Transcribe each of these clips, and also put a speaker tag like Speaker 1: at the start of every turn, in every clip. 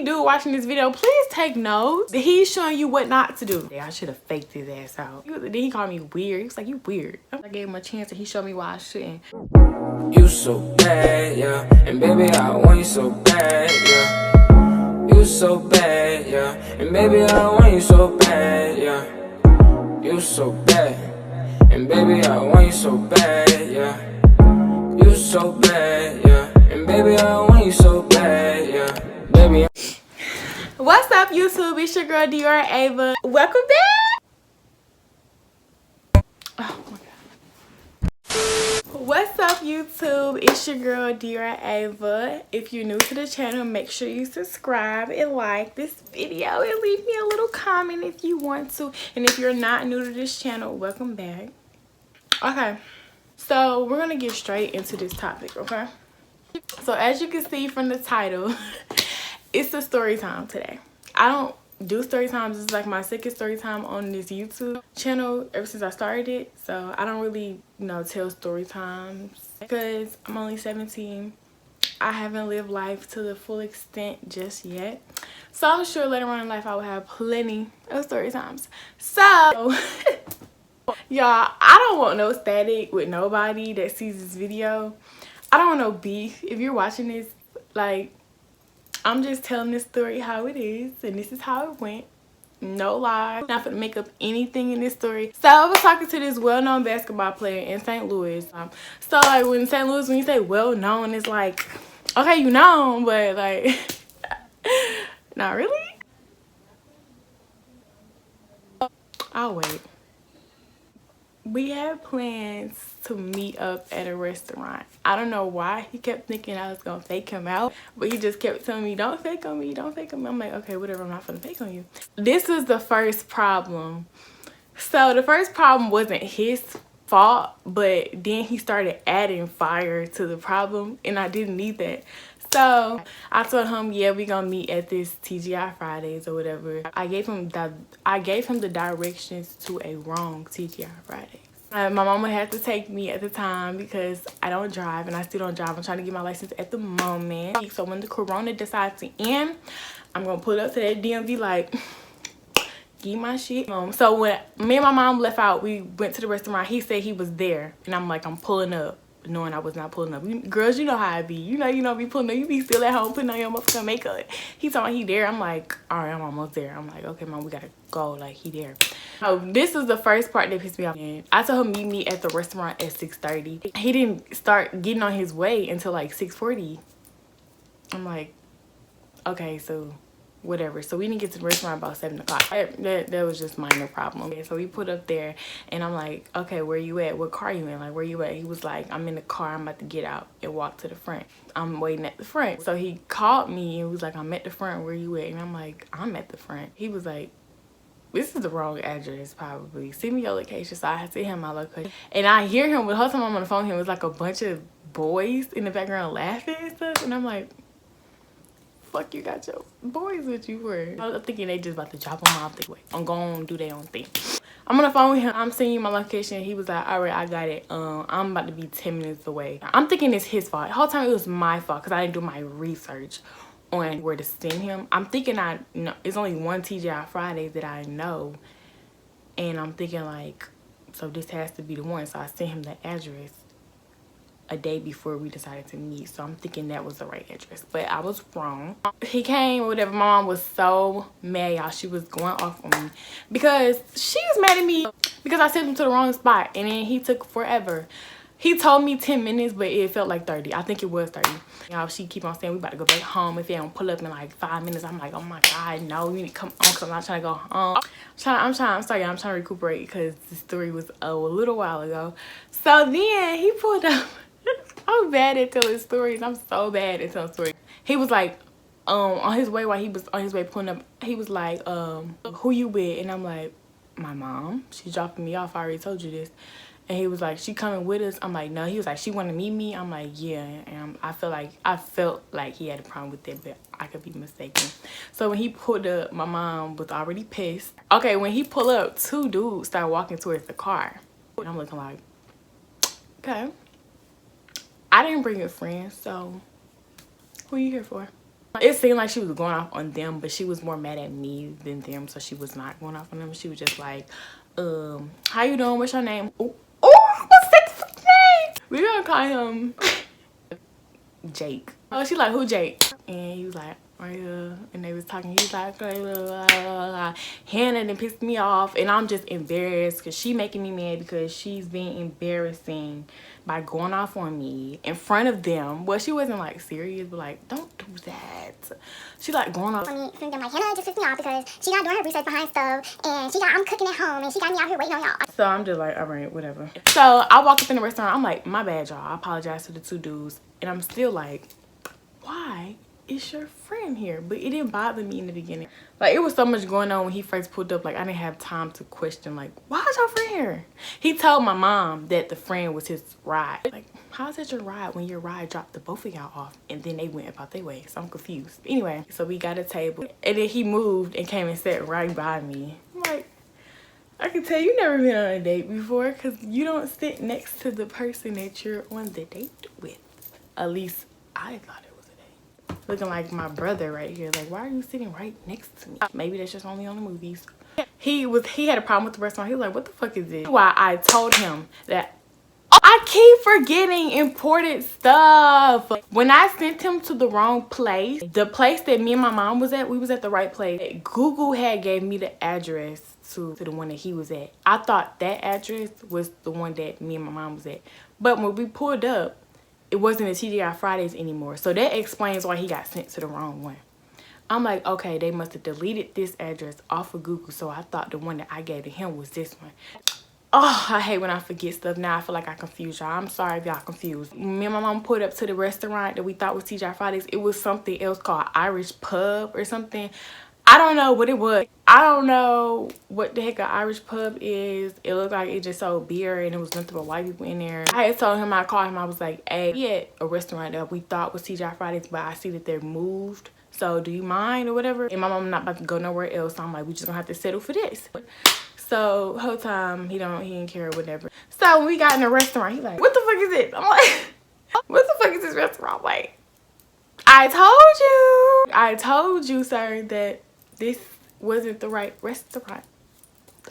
Speaker 1: dude watching this video, please take notes. He's showing you what not to do. Yeah, I should have faked his ass out. Then he called me weird. He was like, you weird. I gave him a chance and he showed me why I shouldn't.
Speaker 2: You so bad, yeah. And baby, I want you so bad, yeah. You so bad, yeah. And baby, I want you so bad, yeah. You so bad. And baby, I want you so bad, yeah. You so bad, yeah. And baby, I want you so bad, yeah. Baby.
Speaker 1: What's up, YouTube? It's your girl Dior Ava. Welcome back. Oh my god. What's up, YouTube? It's your girl Dior Ava. If you're new to the channel, make sure you subscribe and like this video and leave me a little comment if you want to. And if you're not new to this channel, welcome back. Okay, so we're gonna get straight into this topic, okay? So as you can see from the title, it's a story time today. I don't do story times. It's like my second story time on this YouTube channel ever since I started it. So I don't really, tell story times because I'm only 17. I haven't lived life to the full extent just yet. So I'm sure later on in life I will have plenty of story times. So y'all, I don't want no static with nobody that sees this video. I don't want no beef. If you're watching this, like, I'm just telling this story how it is, and this is how it went. No lie. I'm not gonna make up anything in this story. So I was talking to this well-known basketball player in St. Louis. So like when St. Louis, when you say well-known, it's like, okay, you know, but like, not really. I'll wait. We had plans to meet up at a restaurant. I don't know why he kept thinking I was gonna fake him out, but he just kept telling me, don't fake on me, don't fake on me. I'm like, okay, whatever, I'm not gonna fake on you. This was the first problem. So the first problem wasn't his fault, but then he started adding fire to the problem, and I didn't need that. So I told him, yeah, we gonna meet at this TGI Fridays or whatever. I gave him the directions to a wrong TGI Fridays. My mama had to take me at the time because I don't drive, and I still don't drive. I'm trying to get my license at the moment. So when the corona decides to end, I'm gonna pull up to that DMV like, get my shit. So when me and my mom left out, we went to the restaurant. He said he was there, and I'm like, I'm pulling up, knowing I was not pulling up. Girls, you know how I be. You know be pulling up. You be still at home putting on your motherfucking makeup. He told me he there. I'm like, all right, I'm almost there. I'm like, okay, mom, we gotta go. Like, he there. So this is the first part that pissed me off. And I told him meet me at the restaurant at 6:30. He didn't start getting on his way until like 6:40. I'm like, okay, so whatever. So we didn't get to the restaurant about 7 o'clock. That was just minor problem. Okay, so we put up there, and I'm like, okay, where you at? What car you in? Like, where you at? He was like, I'm in the car. I'm about to get out and walk to the front. I'm waiting at the front. So he called me and was like, I'm at the front. Where you at? And I'm like, I'm at the front. He was like, this is the wrong address, probably. Send me your location. So I sent him my location. And I hear him, the whole time I'm on the phone, it was like a bunch of boys in the background laughing and stuff. And I'm like, fuck, you got your boys with you for? I was thinking they just about to drop them off. Wait, I'm gonna do their own thing. I'm on the phone with him. I'm sending you my location. He was like, all right, I got it. I'm about to be 10 minutes away. I'm thinking it's his fault. The whole time it was my fault because I didn't do my research on where to send him. I'm thinking it's only one TGI Fridays that I know, and I'm thinking like, so this has to be the one. So I sent him the address a day before we decided to meet. So I'm thinking that was the right address, but I was wrong. He came or whatever. My mom was so mad, y'all. She was going off on me because she was mad at me because I sent him to the wrong spot, and then he took forever. He told me 10 minutes, but it felt like 30. I think it was 30. Y'all, she keep on saying we about to go back home if they don't pull up in like 5 minutes. I'm like, oh my god, no, you need to come on because I'm not trying to go home. I'm trying to recuperate because the story was a little while ago. So then he pulled up. I'm bad at telling stories. I'm so bad at telling stories. He was like, on his way, while he was on his way pulling up, he was like, who you with? And I'm like, my mom. She's dropping me off. I already told you this. And he was like, she coming with us? I'm like, no. He was like, she want to meet me? I'm like, yeah. And I felt like he had a problem with it, but I could be mistaken. So when he pulled up, my mom was already pissed. Okay, when he pulled up, two dudes started walking towards the car. And I'm looking like, okay. I didn't bring a friend, so who are you here for? It seemed like she was going off on them, but she was more mad at me than them, so she was not going off on them. She was just like, how you doing? What's your name? Oh, what's that fucking name? We're gonna call him Jake. Oh, she like, who Jake? And he was like, right here. And they was talking. He was like, blah, blah, blah, blah, blah. Hannah done pissed me off, and I'm just embarrassed because she making me mad because she's being embarrassing by going off on me in front of them. Well, she wasn't like serious, but like, don't do that. She like going off
Speaker 3: on me. Them like, Hannah just pissed me off because she got doing her research behind stuff, and I'm cooking at home, and she got me out here waiting on y'all.
Speaker 1: So I'm just like, all right, whatever. So I walk up in the restaurant. I'm like, my bad, y'all. I apologize to the two dudes, and I'm still like, why is your friend here? But it didn't bother me in the beginning. Like, it was so much going on when he first pulled up. Like, I didn't have time to question, like, why is your friend here? He told my mom that the friend was his ride. Like, how is that your ride when your ride dropped the both of y'all off and then they went about their way? So I'm confused. Anyway, so we got a table, and then he moved and came and sat right by me. I'm like, I can tell you never been on a date before, because you don't sit next to the person that you're on the date with. At least I thought it was a date. Looking like my brother right here. Like, why are you sitting right next to me? Maybe that's just only on the movies. He had a problem with the restaurant. He was like, what the fuck is this? Why I told him that I keep forgetting important stuff. When I sent him to the wrong place, the place that me and my mom was at, we was at the right place. Google had gave me the address to the one that he was at. I thought that address was the one that me and my mom was at. But when we pulled up, it wasn't a TGI Fridays anymore. So that explains why he got sent to the wrong one. I'm like, okay, they must have deleted this address off of Google. So I thought the one that I gave to him was this one. Oh, I hate when I forget stuff. Now I feel like I confused y'all. I'm sorry if y'all confused. Me and my mom pulled up to the restaurant that we thought was TGI Fridays. It was something else called Irish Pub or something. I don't know what it was. I don't know what the heck an Irish pub is. It looked like it just sold beer and it was nothing but white people in there. I had told him, I called him, I was like, hey, we at a restaurant that we thought was TGI Fridays, but I see that they're moved. So do you mind or whatever? And my mom not about to go nowhere else. So I'm like, we just gonna have to settle for this. So whole time he didn't care or whatever. So when we got in the restaurant, he's like, what the fuck is it? I'm like, what the fuck is this restaurant? Like, I told you, sir, that this wasn't the right restaurant.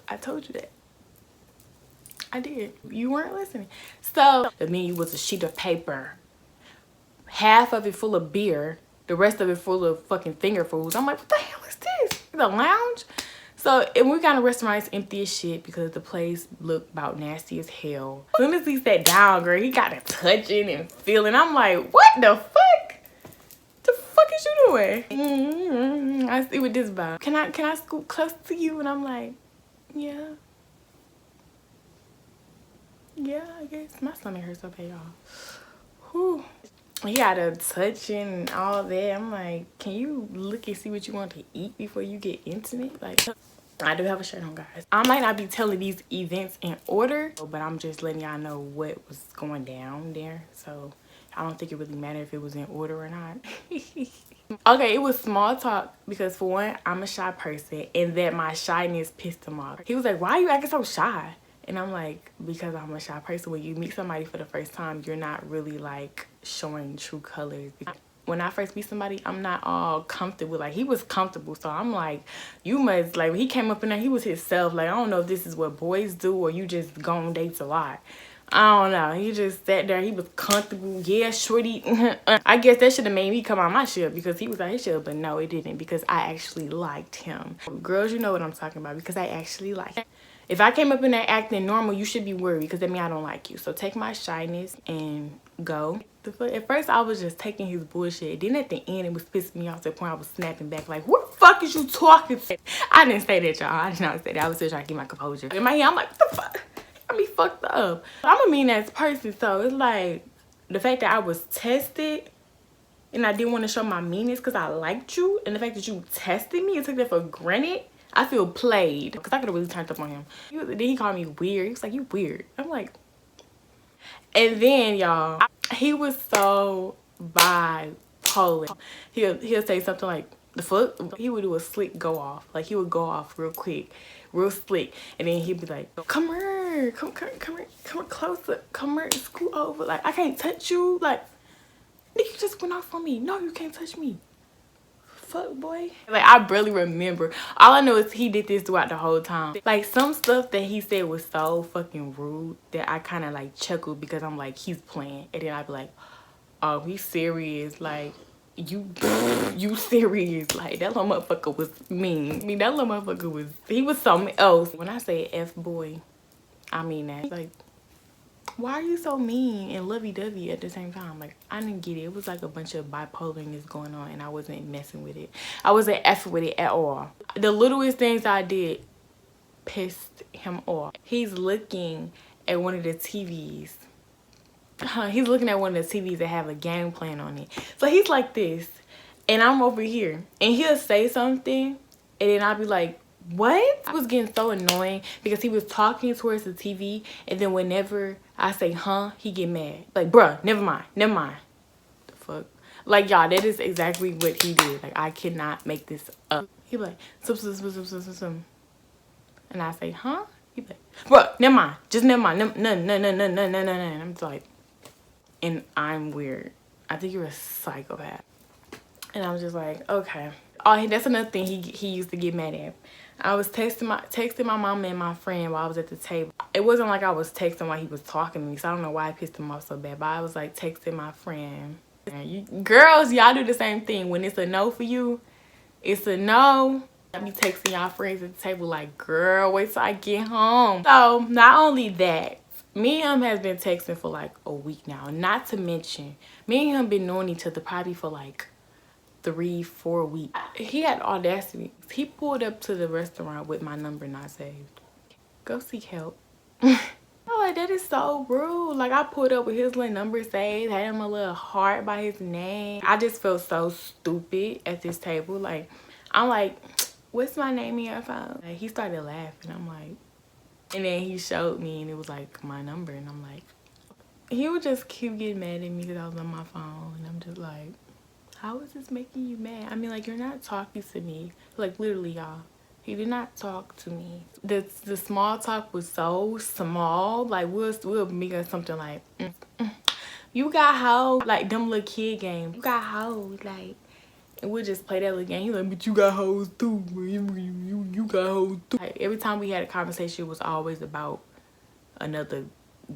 Speaker 1: I told you that. I did. You weren't listening. So the menu was a sheet of paper. Half of it full of beer. The rest of it full of fucking finger foods. I'm like, what the hell is this? The lounge? So, and we got in a restaurant, it's empty as shit because the place looked about nasty as hell. As soon as he sat down, girl, he got to touching and feeling. I'm like, what the fuck? The fuck is you doing? I see what this about. Can I scoot close to you? And I'm like, yeah. Yeah, I guess. My stomach hurts so bad, y'all. Whew. He got a touching and all that. I'm like, can you look and see what you want to eat before you get intimate? Like, I do have a shirt on, guys. I might not be telling these events in order, but I'm just letting y'all know what was going down there. So I don't think it really mattered if it was in order or not. Okay, it was small talk because for one, I'm a shy person and that my shyness pissed him off. He was like, why are you acting so shy? And I'm like, because I'm a shy person. When you meet somebody for the first time, you're not really like showing true colors. When I first meet somebody, I'm not all comfortable. Like, he was comfortable. So I'm like, you must, like, when he came up in there, he was himself. Like, I don't know if this is what boys do or you just go on dates a lot. I don't know. He just sat there. He was comfortable. Yeah, shorty. I guess that should have made me come on my ship because he was on his ship. But no, it didn't because I actually liked him. Girls, you know what I'm talking about because I actually liked him. If I came up in there acting normal, you should be worried because that means I don't like you. So take my shyness and go. At first, I was just taking his bullshit. Then at the end, it was pissing me off to the point I was snapping back like, what the fuck is you talking to? I didn't say that, y'all. I did not say that. I was still trying to keep my composure. In my head, I'm like, what the fuck? Got me fucked up. I'm a mean ass person, so it's like the fact that I was tested and I didn't want to show my meanness because I liked you, and the fact that you tested me and took that for granted, I feel played because I could have really turned up on him. Then he called me weird. He was like, you weird. I'm like, and then y'all, he was so bipolar. He'll say something like, the fuck? He would do a slick go off. Like, he would go off real quick, real slick. And then he'd be like, come here, come here, come closer, come here, scoot over. Like, I can't touch you. Like, nigga just went off on me. No, you can't touch me. fuck, boy? Like, I barely remember. All I know is he did this throughout the whole time. Like, some stuff that he said was so fucking rude that I kind of like chuckled because I'm like, he's playing. And then I'd be like, oh, he's serious. Like, you serious. Like, that little motherfucker was mean. I mean, that little motherfucker he was something else. When I say F boy, I mean that. Like, why are you so mean and lovey-dovey at the same time? Like, I didn't get it. It was like a bunch of bipolarness going on and I wasn't messing with it. I wasn't effing with it at all. The littlest things I did pissed him off. He's looking at one of the TVs. He's looking at one of the TVs that have a game playing on it. So he's like this and I'm over here and he'll say something and then I'll be like, what? I was getting so annoying because he was talking towards the TV and then whenever I say he get mad. Like, bruh, never mind. The fuck? Like, y'all, that is exactly what he did. Like, I cannot make this up. He be like, some. And I say, he be like, bruh, never mind. Just never mind. No. And I'm just like, and I'm weird. I think you're a psychopath. And I was just like, okay. Oh, that's another thing he used to get mad at. I was texting my mom and my friend while I was at the table. It wasn't like I was texting while he was talking to me, so I don't know why I pissed him off so bad. But I was like texting my friend. Girls, y'all do the same thing. When it's a no for you, it's a no. I be texting y'all friends at the table like, girl, wait till I get home. So not only that, me and him has been texting for like a week now. Not to mention, me and him been knowing each other probably for like 3-4 weeks. He had audacity. He pulled up to the restaurant with my number not saved. Go seek help. Oh, like, that is so rude. Like, I pulled up with his little number saved, had him a little heart by his name. I just felt so stupid at this table. Like, I'm like, what's my name in your phone? Like, he started laughing. I'm like, and then he showed me and it was like my number and I'm like, he would just keep getting mad at me because I was on my phone and I'm just like, how is this making you mad? I mean, like, you're not talking to me. Like, literally, y'all. He did not talk to me. The small talk was so small. Like, we'll make us something like, you got hoes. Like, them little kid games. You got hoes. Like, and we'll just play that little game. He like, but you got hoes too. You got hoes too. Like, every time we had a conversation, it was always about another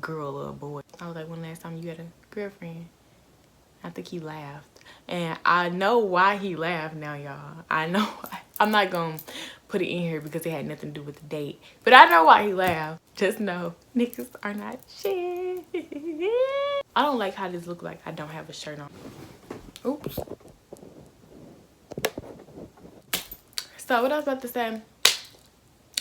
Speaker 1: girl or a boy. I was like, when last time you had a girlfriend? I think he laughed. And I know why he laughed now, y'all. I know why. I'm not gonna put it in here because it had nothing to do with the date. But I know why he laughed. Just know, niggas are not shit. I don't like how this look like I don't have a shirt on. Oops. So what I was about to say,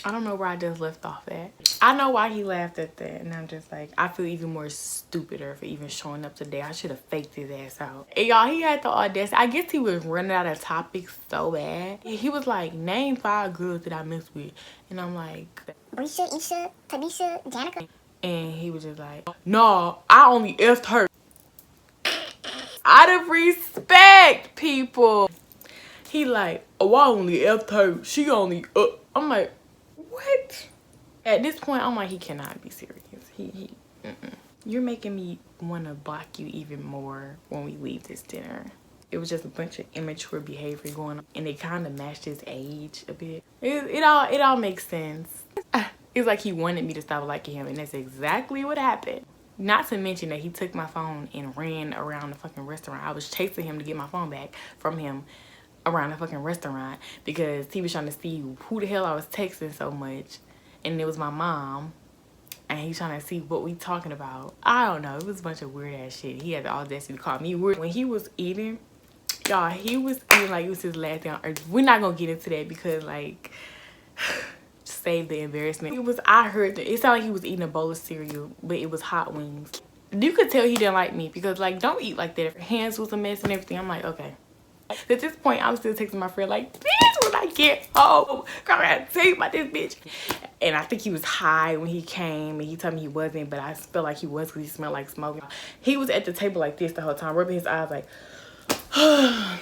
Speaker 1: I don't know where I just left off at. I know why he laughed at that, and I'm just like, I feel even more stupider for even showing up today. I should have faked his ass out. And y'all, he had the audacity. I guess he was running out of topics so bad. He was like, name 5 girls that I messed with. And I'm like,
Speaker 3: Brisha, Isha, Tanisha, Janica.
Speaker 1: and he was just like, no, I only effed her. Out of respect, people. He like, oh, I only effed her. She only, I'm like, what? At this point, I'm like, he cannot be serious. You're making me want to block you even more when we leave this dinner. It was just a bunch of immature behavior going on, and it kind of matched his age a bit. It all makes sense. It's like he wanted me to stop liking him, and that's exactly what happened. Not to mention that he took my phone and ran around the fucking restaurant. I was chasing him to get my phone back from him around the fucking restaurant because he was trying to see who the hell I was texting so much, and it was my mom, and he's trying to see what we talking about. I don't know, it was a bunch of weird ass shit. He had the audacity to call me weird. When he was eating, y'all, he was eating like it was his last thing on earth. We're not gonna get into that because, like, save the embarrassment. I heard that it sounded like he was eating a bowl of cereal, but it was hot wings. You could tell he didn't like me because, like, don't eat like that. Hands was a mess and everything. I'm like, okay. At this point, I'm still texting my friend like, bitch, when I get home, girl, I gotta tell you about this bitch. And I think he was high when he came, and he told me he wasn't, but I felt like he was because he smelled like smoke. He was at the table like this the whole time, rubbing his eyes like, I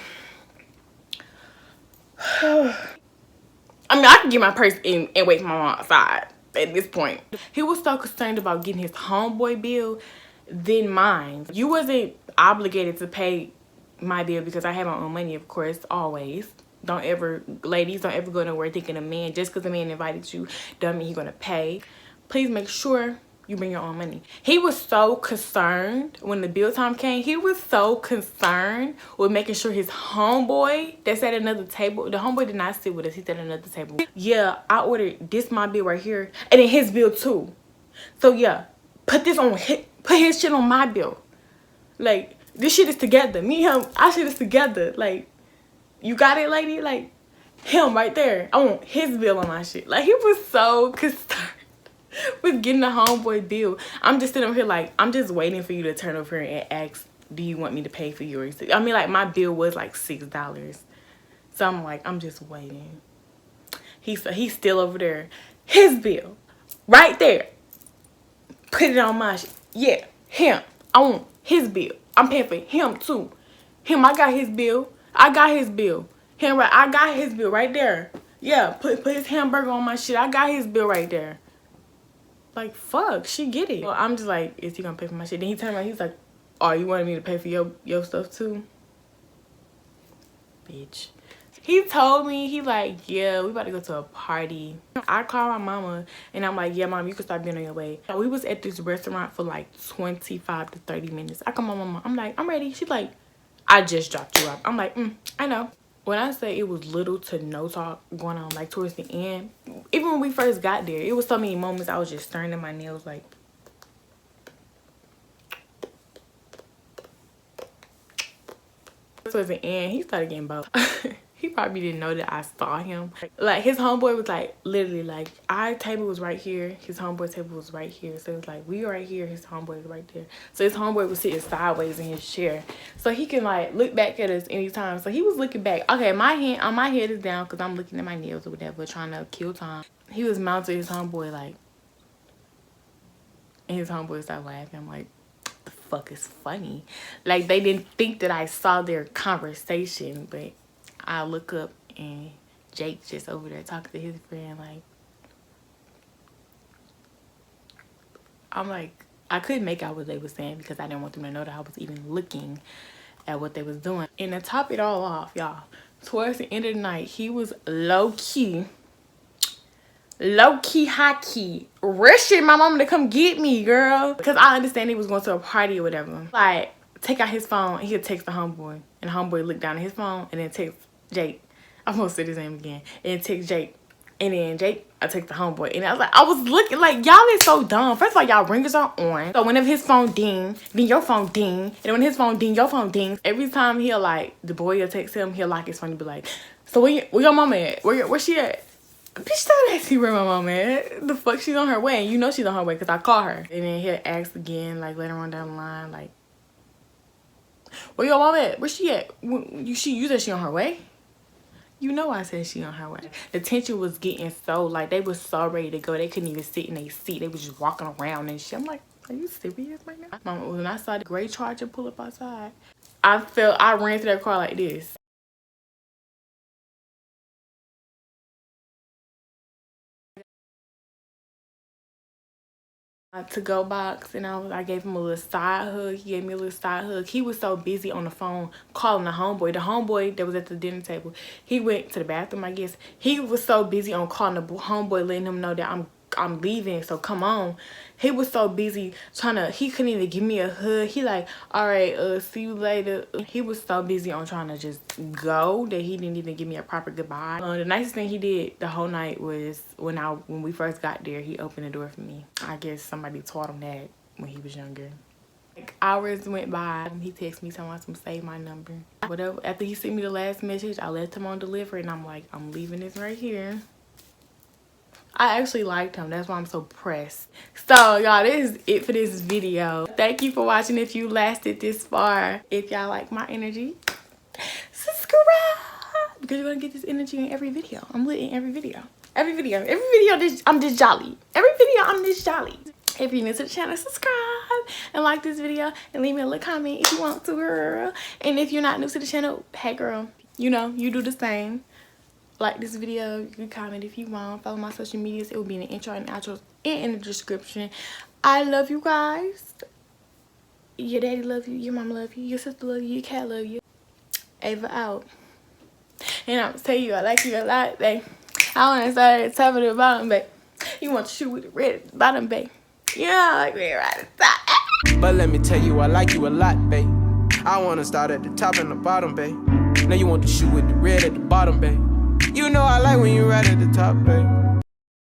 Speaker 1: mean, I can get my purse and wait for my mom outside at this point. He was so concerned about getting his homeboy bill than mine. You wasn't obligated to pay my bill because I have my own money, of course, always. ladies, don't ever go nowhere thinking a man, just because a man invited you, don't mean he's gonna pay. Please make sure you bring your own money. He was so concerned when the bill time came. He was so concerned with making sure his homeboy that's at another table, the homeboy did not sit with us, he sat at another table. Yeah, I ordered this, my bill right here, and then his bill too. So yeah, put his shit on my bill. Like, this shit is together. Me and him, our shit is together. Like, you got it, lady? Like, him right there. I want his bill on my shit. Like, he was so concerned with getting the homeboy bill. I'm just sitting over here like, I'm just waiting for you to turn over here and ask, do you want me to pay for yours? I mean, like, my bill was like $6. So I'm like, I'm just waiting. He's still over there. His bill. Right there. Put it on my shit. Yeah, him. I want his bill. I'm paying for him too. Him, I got his bill. I got his bill. Him, right? I got his bill right there. Yeah, put his hamburger on my shit. I got his bill right there. Like, fuck, she get it. Well, I'm just like, is he gonna pay for my shit? Then he turned around, he's like, oh, you wanted me to pay for your stuff too? Bitch. He told me, he like, yeah, we about to go to a party. I called my mama and I'm like, yeah, mom, you can start being on your way. We was at this restaurant for like 25 to 30 minutes. I call my mama, I'm like, I'm ready. She's like, I just dropped you off. I'm like, I know. When I say it was little to no talk going on, like towards the end, even when we first got there, it was so many moments I was just staring at my nails like. Towards the end, he started getting both. He probably didn't know that I saw him. Like, his homeboy was like, literally like, our table was right here, his homeboy's table was right here. So it was like, we right here, his homeboy was right there. So his homeboy was sitting sideways in his chair, so he can like look back at us anytime. So he was looking back. Okay, my head is down because I'm looking at my nails or whatever, trying to kill time. He was mounting his homeboy like, and his homeboy started laughing. I'm like, the fuck is funny? Like, they didn't think that I saw their conversation, but I look up and Jake's just over there talking to his friend. Like, I'm like, I couldn't make out what they were saying because I didn't want them to know that I was even looking at what they was doing. And to top it all off, y'all, towards the end of the night, he was low-key, high key rushing my mama to come get me, girl, because I understand he was going to a party or whatever. Like, take out his phone and he'll text the homeboy, and the homeboy look down at his phone and then text Jake. I'm gonna say his name again, and text Jake, and then Jake, I text the homeboy, and I was like, I was looking like, y'all is so dumb. First of all, y'all ringers are on, so whenever his phone ding, then your phone ding, and when his phone ding, your phone dings. Every time he'll like, the boy will text him, he'll like his phone and be like, so where your mama at? Where she at? Bitch, don't ask me where my mama at. The fuck, she's on her way, and you know she's on her way because I call her. And then he'll ask again, like later on down the line, like, where your mama at? Where she at? You said she on her way? You know I said she on her way. The tension was getting so, like, they was so ready to go. They couldn't even sit in their seat. They was just walking around and shit. I'm like, are you serious right now? Mama, when I saw the gray Charger pull up outside, I ran to that car like this. To-go box, and I gave him a little side hug. He gave me a little side hug. He was so busy on the phone calling the homeboy that was at the dinner table. He went to the bathroom, I guess. He was so busy on calling the homeboy, letting him know that I'm leaving, so come on. He was so busy he couldn't even give me a hug. He like, all right, see you later. He was so busy on trying to just go that he didn't even give me a proper goodbye. The nicest thing he did the whole night was when we first got there, he opened the door for me. I guess somebody taught him that when he was younger. Like, hours went by, he texted me telling me to save my number. Whatever. After he sent me the last message, I left him on delivery, and I'm like, I'm leaving this right here. I actually liked him. That's why I'm so pressed. So, y'all, this is it for this video. Thank you for watching if you lasted this far. If y'all like my energy, subscribe, because you're going to get this energy in every video. I'm lit in every video. Every video, I'm this jolly. Every video, I'm this jolly. If you're new to the channel, subscribe and like this video and leave me a little comment if you want to, girl. And if you're not new to the channel, hey, girl, you know, you do the same. Like this video, you can comment if you want. Follow my social medias. It will be in the intro and outros and in the description. I love you guys. Your daddy love you. Your mama love you. Your sister love you. Your cat love you. Ava out. And I'm gonna tell you, I like you a lot, babe. I wanna start at the top of the bottom, babe. You want to shoot with the red at the bottom, babe. You know I like me right at the top.
Speaker 2: But let me tell you, I like you a lot, babe. I wanna start at the top and the bottom, babe. Now you want to shoot with the red at the bottom, babe. You know I like when you right at the top, babe.